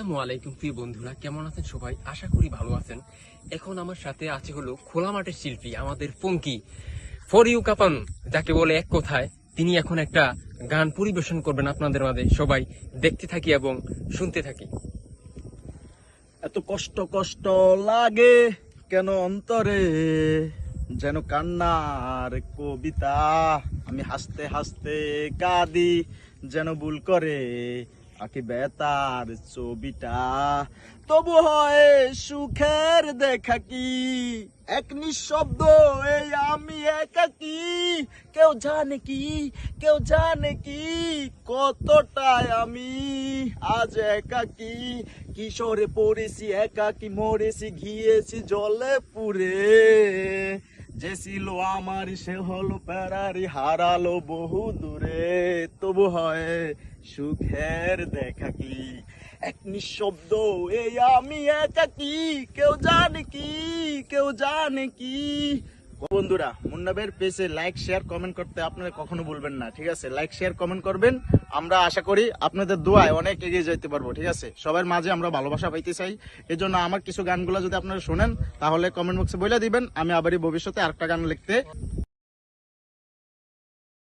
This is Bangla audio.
আসসালামু আলাইকুম প্রিয় বন্ধুরা, কেমন আছেন সবাই? আশা করি ভালো আছেন। এখন আমার সাথে আছে হলো খোলা মাঠের শিল্পী আমাদের পঙ্কি ফর ইউ কাপান, যাকে বলে এক কথায়। তিনি এখন একটা গান পরিবেশন করবেন আপনাদের মাঝে, সবাই দেখতে থাকি এবং শুনতে থাকি। এত কষ্ট কষ্ট লাগে কেন অন্তরে, যেন কান্নার কবিতা। আমি হাসতে হাসতে কাঁদি, যেন ভুল করে আঁকি বেতার ছবিটা। তবু হয় সুখের দেখা কি, এক নিঃশব্দ এই আমি একাকি। কেউ জানে কি, কেউ জানে কি, কতটাই আমি আজ একাকি। কিশোরে পড়েছি একাকি, মরেছি ঘিয়েছি জলে পুরে। যে ছিল আমার সে হলো প্যারারি, হারালো বহু দূরে। তবু হয় সুখের দেখা কি, এক নিঃশব্দ এই আমি একাকি। কেউ জানে কি, কেউ জানে কি। বন্ধুরা, মুন্নাবের পেজে লাইক শেয়ার কমেন্ট করতে আপনারা কখনো ভুলবেন না, ঠিক আছে? লাইক শেয়ার কমেন্ট করবেন। আমরা আশা করি আপনাদের দোয়ায় অনেক এগিয়ে যেতে পারবো, ঠিক আছে? সবার মাঝে আমরা ভালোবাসা পাইতে চাই। এই জন্য আমার কিছু গানগুলো যদি আপনারা শোনেন তাহলে কমেন্ট বক্সে বলে দিবেন, আমি আবারই ভবিষ্যতে আরেকটা গান লিখতে